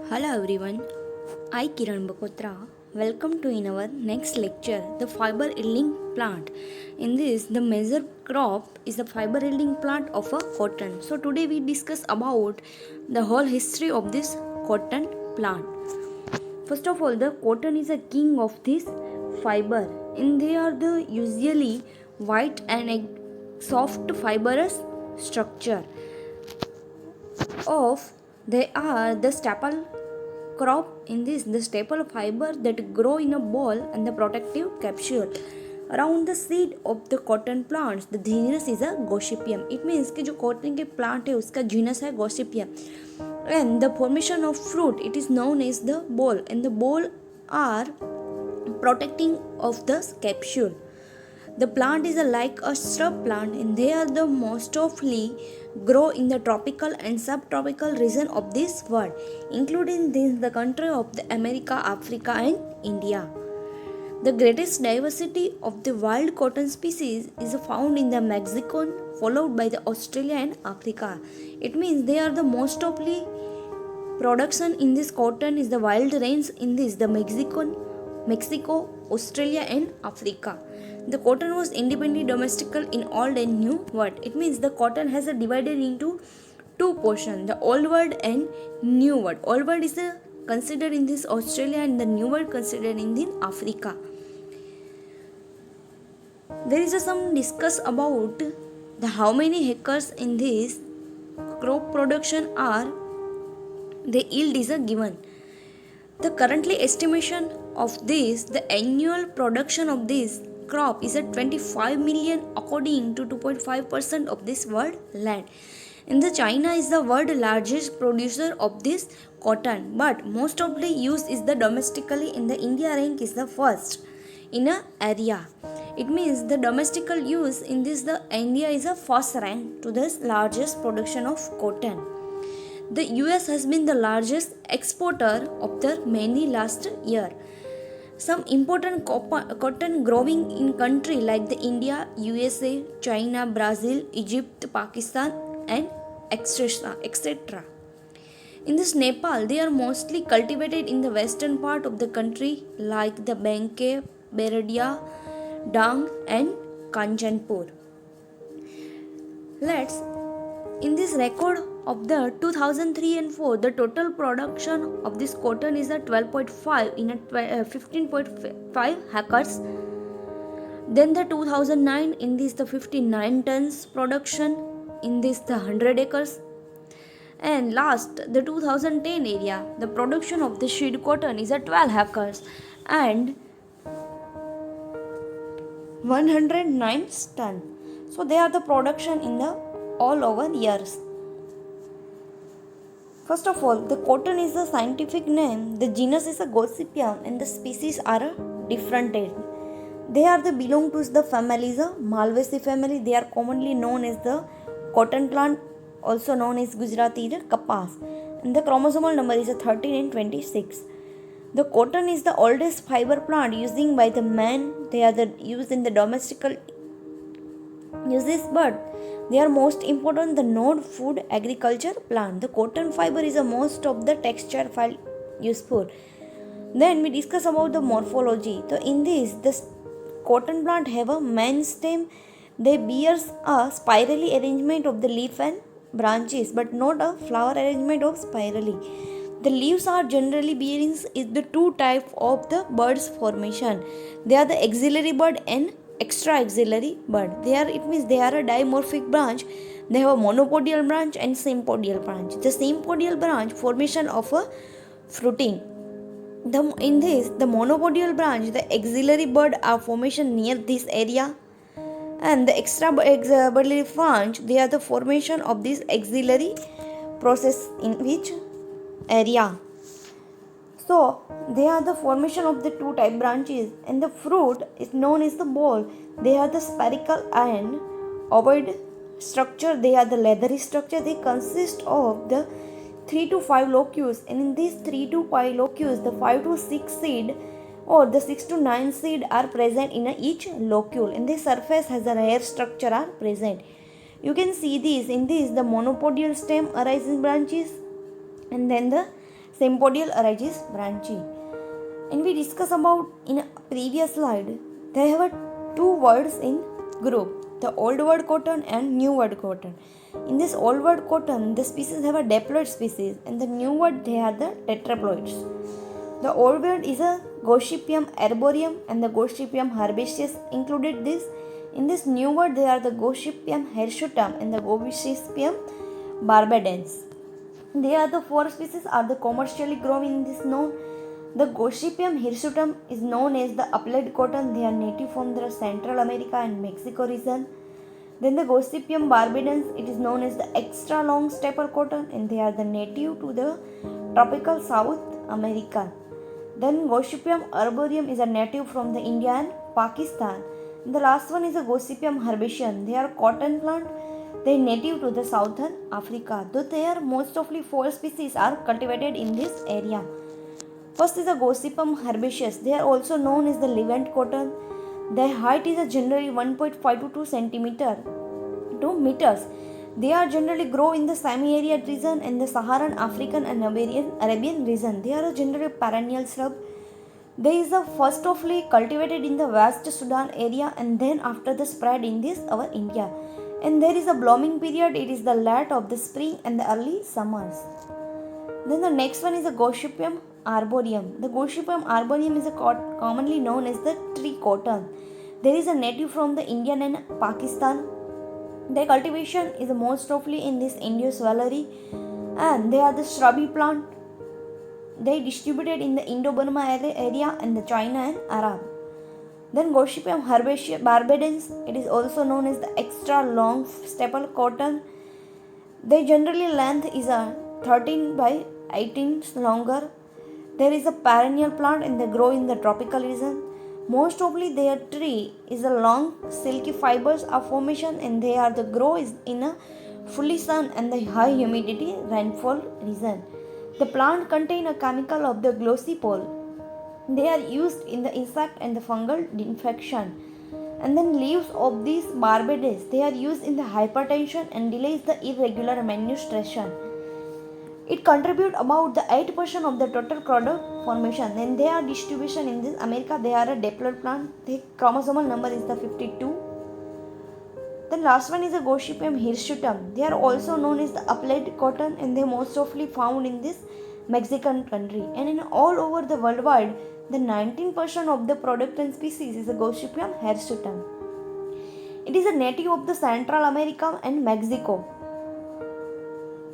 Hello everyone, I Kiran Bakotra. Welcome to in our next lecture, the fiber yielding plant. In this, the major crop is the fiber yielding plant of a cotton. So today we discuss about the whole history of this cotton plant. First of all, the cotton is a king of this fiber. And they are the usually white and a soft fibrous structure of they are the staple crop in this the staple fiber that grow in a ball and the protective capsule around the seed of the cotton plants. The genus is a gossypium. It means कि जो cotton के plant है उसका genus है gossypium. And the formation of fruit, it is known as the ball, and the ball are protecting of the capsule. The plant is like a shrub plant, and they are the most often grow in the tropical and subtropical region of this world, including this the country of the America, Africa, and India. The greatest diversity of the wild cotton species is found in the Mexico, followed by the Australia and Africa. It means they are the most often production in this cotton is the wild range in this the Mexico, Australia, and Africa. The cotton was independently domestical in Old and New World. It means the cotton has a divided into two portions, the Old World and New World. Old World is considered in this Australia, and the New World considered in this Africa. There is some discuss about the how many hectares in this crop production are the yield is a given. The currently estimation of this, the annual production of this crop is at 25 million according to 2.5% of this world land. And the China is the world largest producer of this cotton, but most of the use is the domestically. In the India rank is the first in a area. It means the domestical use in this the India is a first rank to this largest production of cotton. The US has been the largest exporter of the many last year. Some important cotton growing in country like the India, USA, China, Brazil, Egypt, Pakistan, and etc. In this Nepal, they are mostly cultivated in the western part of the country like the Benke, Beradia, Dang, and Kanchanpur. Let's in this record of the 2003 and 4, the total production of this cotton is at 12.5 in a 15.5 hectares. Then the 2009 in this the 59 tons production in this the 100 acres. And last the 2010 area, the production of the seed cotton is at 12 hectares and 109 tons. So they are the production in the all over years. First of all, the cotton is the scientific name, the genus is a Gossypium, and the species are different. They are the belong to the family, the Malvaceae family. They are commonly known as the cotton plant, also known as Gujarati Kapas. And the chromosomal number is 13 and 26. The cotton is the oldest fiber plant using by the man. They are used in the domestical uses, but they are most important the non-food agriculture plant. The cotton fiber is the most of the texture file useful. Then we discuss about the morphology. So in this, the cotton plant have a main stem. They bears a spirally arrangement of the leaf and branches, but not a flower arrangement of spirally. The leaves are generally bearings is the two type of the birds formation. They are the axillary bud and extra axillary bud. It means they are a dimorphic branch. They have a monopodial branch and sympodial branch. The sympodial branch formation of a fruiting. In this, the monopodial branch, the axillary bud are formation near this area, and the extra axillary branch, they are the formation of this axillary process in which area. So they are the formation of the two type branches, and the fruit is known as the ball. They are the spherical and ovoid structure. They are the leathery structure. They consist of the 3 to 5 locules, and in these 3 to 5 locules, the 5 to 6 seed or the 6 to 9 seed are present in each locule. In the surface has a hair structure are present. You can see these. In this, the monopodial stem arises branches, and then the sympodial arises branching. And we discuss about in a previous slide, they have two words in group, the old world cotton and new world cotton. In this old world cotton, the species have a diploid species, and the new world they are the tetraploids. The old world is a Gossypium arboreum and the Gossypium herbaceus included this. In this new world, they are the Gossypium hirsutum and the Gossypium barbadens. They are the four species are the commercially grown in this known. The Gossypium hirsutum is known as the applied cotton. They are native from the Central America and Mexico region. Then the Gossypium barbadens, it is known as the extra long staple cotton, and they are the native to the tropical South America. Then Gossypium arboreum is a native from the India and Pakistan. And the last one is a Gossypium herbaceum. They are cotton plant. They are native to the southern Africa. Though they are most of the four species are cultivated in this area. First is the Gossypium herbaceus. They are also known as the Levant cotton. Their height is generally 1.5 to 2 centimeter to meters. They are generally grow in the semi-arid region and the Saharan African and Arabian region. They are a generally perennial shrub. They is the first of cultivated in the West Sudan area and then after the spread in this our India. And there is a blooming period. It is the late of the spring and the early summers. Then the next one is the Gossypium arboreum. The Gossypium arboreum is commonly known as the tree cotton. There is a native from the Indian and Pakistan. Their cultivation is most often in this Indus Valley and they are the shrubby plant. They distributed in the Indo-Burma area and the China and Arab. Then Gossypium herbaceus barbadens, it is also known as the extra long staple cotton. Their generally length is a 13 by 18 longer. There is a perennial plant and they grow in the tropical region. Most often their tree is a long silky fibers of formation and they are the grow is in a fully sun and the high humidity rainfall region. The plant contain a chemical of the glossy pole. They are used in the insect and the fungal infection. And then leaves of these barbades, they are used in the hypertension and delays the irregular menstruation. It contributes about the 8% of the total product formation. Then they are distribution in this America. They are a diploid plant. The chromosomal number is the 52. Then last one is the Gossypium hirsutum. They are also known as the applied cotton and they are most often found in this Mexican country. And in all over the worldwide, the 19% of the product and species is the Gossypium hirsutum. It is a native of the Central America and Mexico.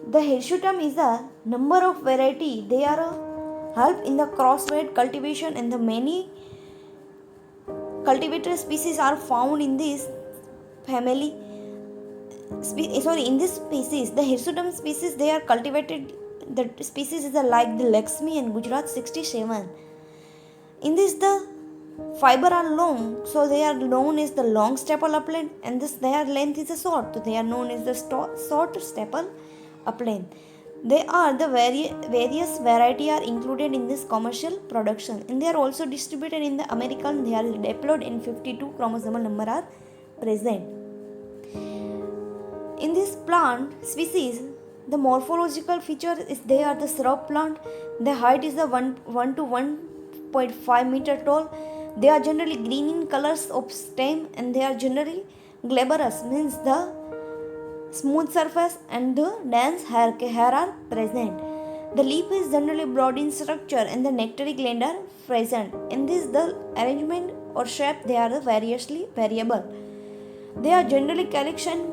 The hirsutum is a number of variety. They are a help in the crossbred cultivation and the many cultivated species are found in this family. In this species, the hirsutum species they are cultivated. The species is like the Lakshmi and Gujarat 67. In this the fiber are long, so they are known as the long staple upland, and this their length is a short, so they are known as the short staple upland. They are the various variety are included in this commercial production, and they are also distributed in the American. They are diploid in 52 chromosomal number are present. In this plant species, the morphological feature is they are the shrub plant. The height is the 1 to 1.5 meter tall. They are generally green in colors of stem and they are generally glabrous, means the smooth surface and the dense hair are present. The leaf is generally broad in structure and the nectary gland are present. In this the arrangement or shape they are variously variable. They are generally collection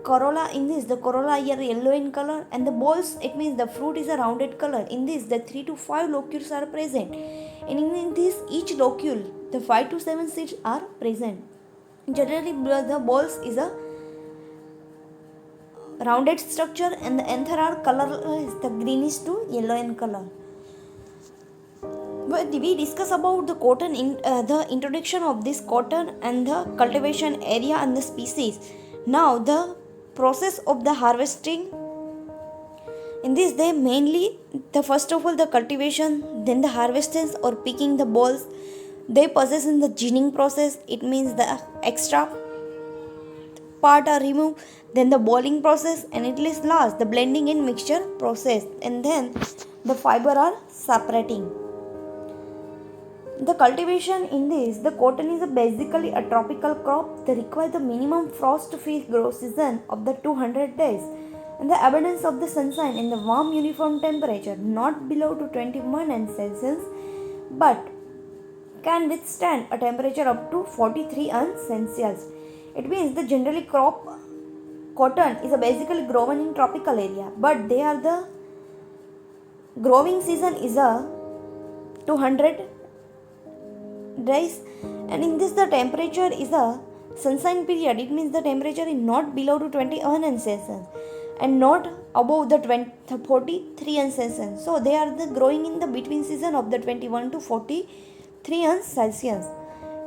corolla. In this the corolla are yellow in color and the balls, it means the fruit is a rounded color. In this the 3 to 5 locules are present and in this each locule the 5 to 7 seeds are present. Generally the balls is a rounded structure and the anther are color is the greenish to yellow in color. But we discuss about the cotton the introduction of this cotton and the cultivation area and the species. Now the process of the harvesting. In this they mainly the first of all the cultivation, then the harvestings or picking the balls. They possess in the ginning process. It means the extra part are removed. then the boiling process, and it is last the blending and mixture process, and then the fiber are separating. The cultivation in this, the cotton is basically a tropical crop that requires the minimum frost-free growth season of the 200 days and the abundance of the sunshine in the warm uniform temperature not below to 21 Celsius, but can withstand a temperature up to 43 Celsius. It means the generally crop cotton is basically grown in tropical area, but they are the growing season is a 200 days, and in this the temperature is a sunshine period. It means the temperature is not below to 21 Celsius and not above the 43 Celsius. So they are the growing in the between season of the 21 to 43 Celsius.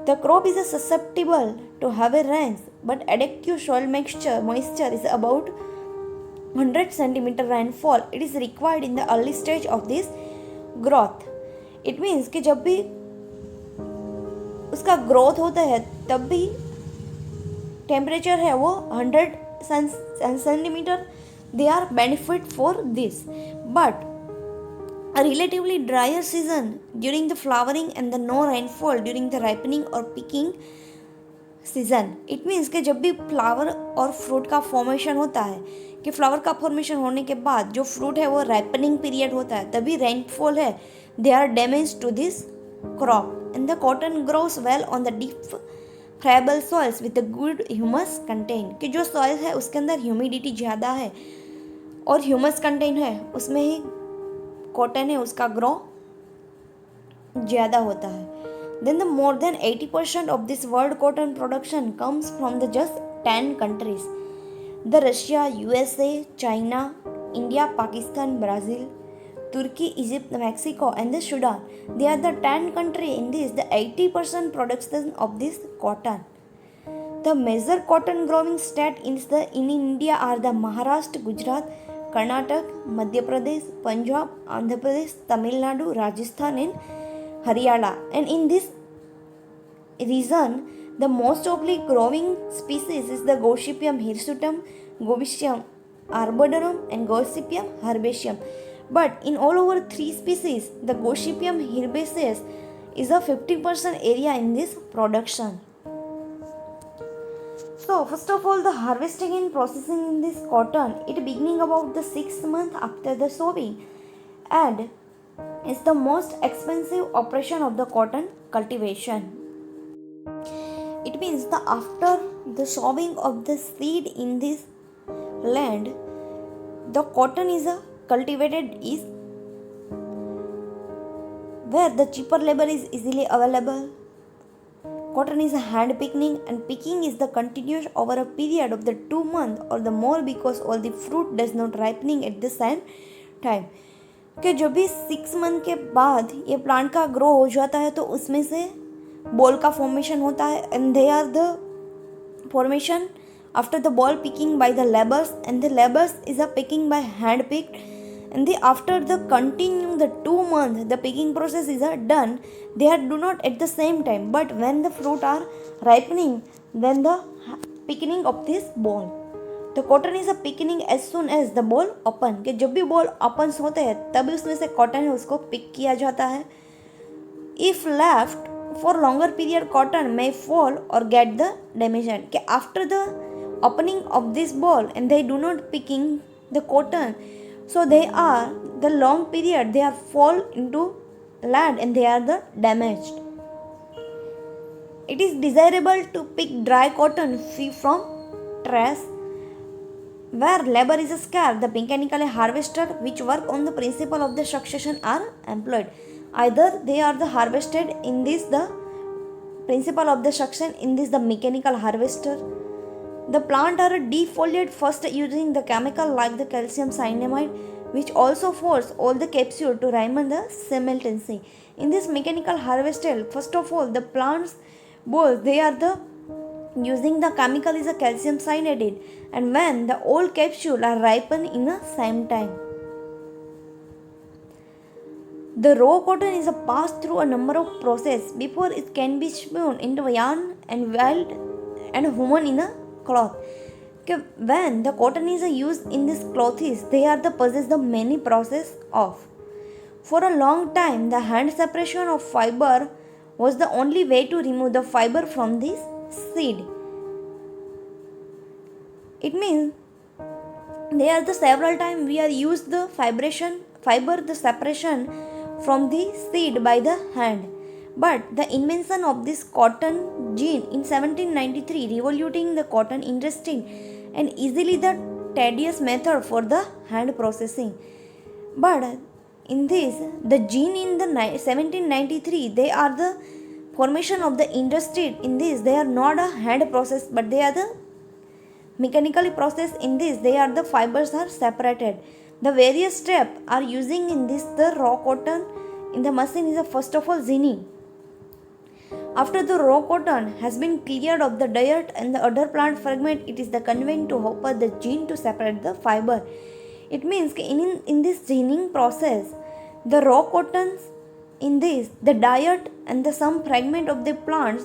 The crop is susceptible to heavy rains, but adequate soil moisture is about 100 cm rainfall. It is required in the early stage of this growth. It means कि जब भी उसका growth होता है तब भी temperature है वो 100 centimetre. They are benefit for this, but a relatively drier season during the flowering and the no rainfall during the ripening or picking season. It means कि जब भी फ्लावर और फ्रूट का फॉर्मेशन होता है, कि फ्लावर का फॉर्मेशन होने के बाद जो फ्रूट है वो राइपनिंग पीरियड होता है, तभी रेनफॉल है, they are damage to this crop. And the cotton grows well on the deep friable soils with a good humus content. कि जो सॉइल है उसके अंदर ह्यूमिडिटी ज़्यादा है और ह्यूमस कंटेंट है, उसमें ही कॉटन है उसका ग्रो ज़्यादा होता है. Then the more than 80% of this world cotton production comes from the just 10 countries. The Russia, USA, China, India, Pakistan, Brazil, Turkey, Egypt, Mexico and the Sudan. They are the 10 countries in this, the 80% production of this cotton. The major cotton growing state in India are the Maharashtra, Gujarat, Karnataka, Madhya Pradesh, Punjab, Andhra Pradesh, Tamil Nadu, Rajasthan and Haryana. And in this region, the most often growing species is the Gossypium hirsutum, Gossypium arboretum and Gossypium herbaceum. But in all over 3 species, the Gossypium herbaceus is a 50% area in this production. So first of all, the harvesting and processing in this cotton, it beginning about the 6th month after the sowing, and is the most expensive operation of the cotton cultivation. It means that after the sowing of the seed in this land, the cotton is cultivated is where the cheaper labor is easily available. Cotton is hand picking, and picking is the continuous over a period of the 2 months or the more because all the fruit does not ripening at the same time. कि जब भी 6 month के बाद ये plant का grow हो जाता है तो उसमें से बॉल का फॉर्मेशन होता है, and they are the formation after the ball picking by the laborers, and the laborers is a picking by hand picked, and after the continuing the 2 months the picking process is done. They are do not at the same time, but when the fruit are ripening, then the picking of this ball, the cotton is a picking as soon as the ball open. कि जब भी ball open होते हैं तभी उसमें से cotton है उसको पिक किया जाता है. If left for longer period, cotton may fall or get the damaged. कि after the opening of this ball and they do not picking the cotton, so they are the long period they are fall into land and they are the damaged. It is desirable to pick dry cotton free from trash. Where labor is scarce, the mechanical harvester which work on the principle of the succession are employed. Either they are the harvested in this the principle of the succession, in this the mechanical harvester. The plant are defoliate first using the chemical like the calcium cyanamide, which also force all the capsule to ripen the simultaneously. In this mechanical harvester, first of all the plants both they are the using the chemical is a calcium cyanide, and when the old capsule are ripened in the same time. The raw cotton is passed through a number of processes before it can be spun into yarn and wound and woven in a cloth. Okay, when the cotton is used in these clothes, they are the possess the many process of. For a long time, the hand separation of fiber was the only way to remove the fiber from this seed. It means there are the several times we are used the fiber the separation from the seed by the hand. But the invention of this cotton gin in 1793 revolutioning the cotton industry and easily the tedious method for the hand processing. But in this, the gene in the 1793, they are the formation of the industry. In this, they are not a hand process, but they are the mechanically processed. In this, they are the fibers are separated. The various steps are using in this the raw cotton in the machine is a first of all ginning. After the raw cotton has been cleared of the dirt and the other plant fragment, it is the conveyed to hopper the gene to separate the fiber. It means in this ginning process, the raw cottons in this, the dirt and the some fragment of the plants,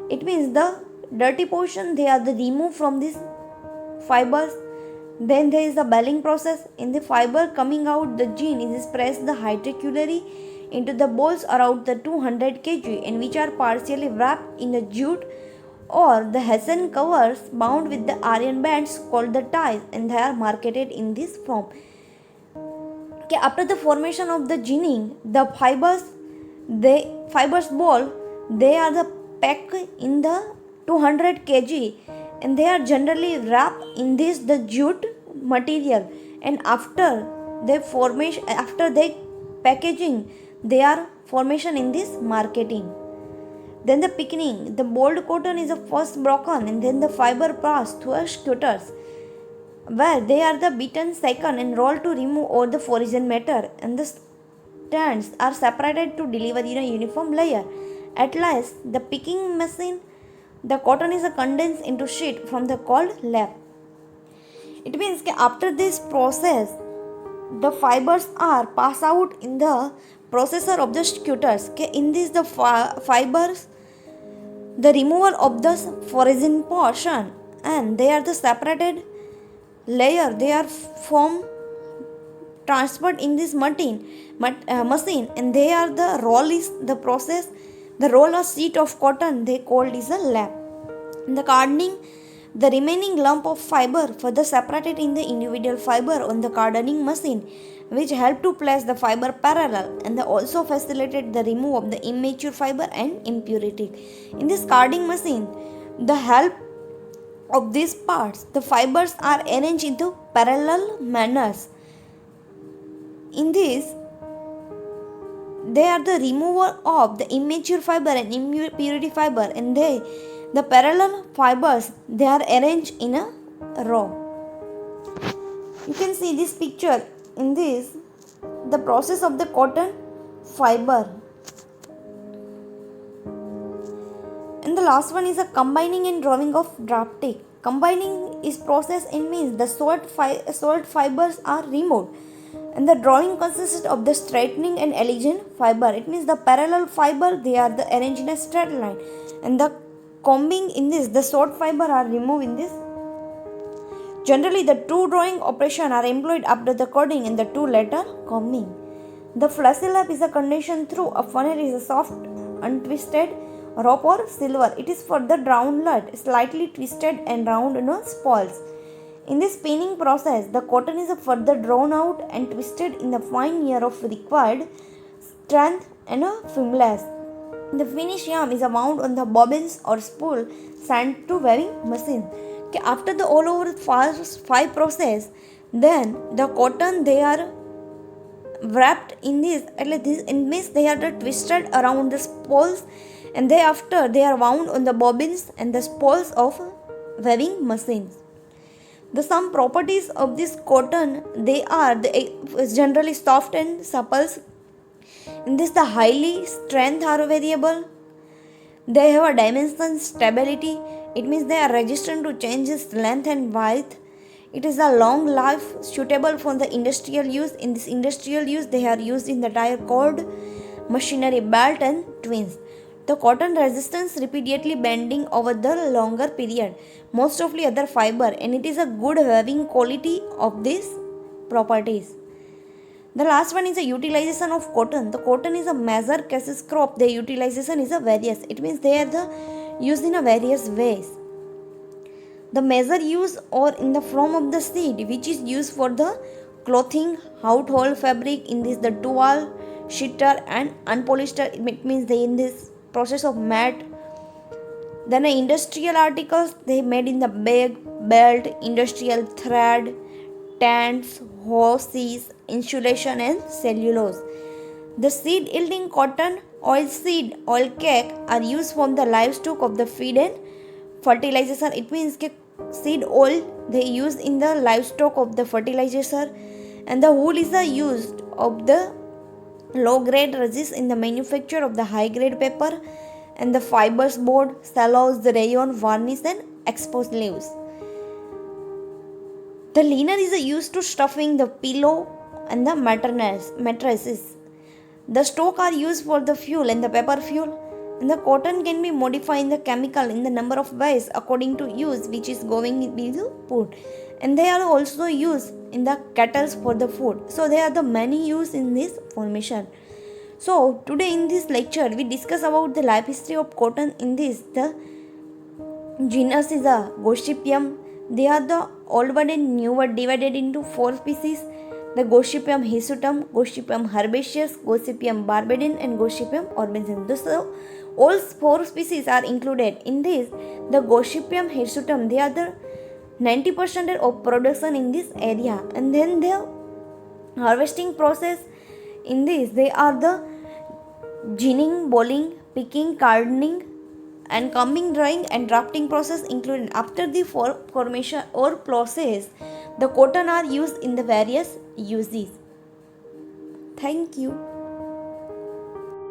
it means the dirty portion they are the removed from these fibers. Then there is the baling process. In the fiber coming out, the gene is pressed the hydrocularly into the balls around the 200 kg and which are partially wrapped in a jute or the hessian covers bound with the iron bands called the ties, and they are marketed in this form. Okay, after the formation of the ginning, the fibers ball they are the packed in the 200 kg and they are generally wrapped in this the jute material, and after they packaging they are formation in this marketing. Then the picking, the boiled cotton is the first broken and then the fiber passed through a scutters where they are the beaten second and rolled to remove all the foreign matter, and the strands are separated to deliver in a uniform layer. At last, the picking machine, the cotton is condensed into sheet from the called lap. It means that after this process, the fibers are passed out in the processor of the scutters. Okay, in this the fibers, the removal of the foreign portion, and they are the separated layer. They are transferred in this machine, and they are the roll is the process. The roll or sheet of cotton they called is a lap. In the cardoning, the remaining lump of fiber further separated in the individual fiber on the cardoning machine, which helped to place the fiber parallel, and they also facilitated the removal of the immature fiber and impurity. In this carding machine, the help of these parts, the fibers are arranged into parallel manners. In this, they are the removal of the immature fiber and impurity fiber, and the parallel fibers they are arranged in a row. You can see this picture. In this, the process of the cotton fiber. And the last one is a combining and drawing of drafting. Combining is process and means the salt fibers are removed, and the drawing consists of the straightening and elegant fiber. It means the parallel fiber they are the arranged in a straight line, and the combing in this the short fiber are removed in this. Generally, the two drawing operation are employed after the cording and the two later combing. The flashy lap is a condition through a funnel is a soft, untwisted rope or silver. It is for the drawn nut, slightly twisted and round spools. In this spinning process, the cotton is further drawn out and twisted in the fine ear of required strength and firmness. The finished yarn is wound on the bobbins or spool sent to weaving machine. Okay, after the all over five process, then the cotton they are wrapped in this. In this they are twisted around the spools, and thereafter they are wound on the bobbins and the spools of weaving machines. The some properties of this cotton they are generally soft and supple. In this the highly strength are variable. They have a dimension stability. It means they are resistant to changes length and width. It is a long life suitable for the industrial use. In this industrial use they are used in the tire cord, machinery belt and twins. The cotton resistance repeatedly bending over the longer period, most of the other fiber, and it is a good weaving quality of these properties. The last one is the utilization of cotton. The cotton is a major cases crop. The utilization is a various. It means they are the used in a various ways. The major use or in the form of the seed, which is used for the clothing, household fabric, in this the tool, shitter and unpolyester. It means they in this process of mat. Then the industrial articles they made in the bag, belt, industrial thread, tents, horses, insulation and cellulose. The seed yielding cotton, oil seed, oil cake are used from the livestock of the feed and fertilization. It means that seed oil they use in the livestock of the fertilizer, and the wool is the used of the low grade resist in the manufacture of the high grade paper, and the fibers board, cellulose, the rayon, varnish and exposed leaves. The linen is used to stuffing the pillow and the mattresses. The stock are used for the fuel and the paper fuel. And the cotton can be modified in the chemical in the number of ways according to use which is going to be put. And they are also used in the kettles for the food. So there are the many use in this formation. So today in this lecture we discuss about the life history of cotton. In this the genus is a Gossypium. They are the old word and new word divided into 4 species. The Gossypium hirsutum, Gossypium herbaceus, Gossypium barbedin and Gossypium orbicans. So all 4 species are included in this. The Gossypium hirsutum, they are the 90% of production in this area. And then the harvesting process in this, they are the ginning, boiling, picking, cardoning and combing, drying and drafting process included. After the formation or process, the cotton are used in the various uses. Thank you.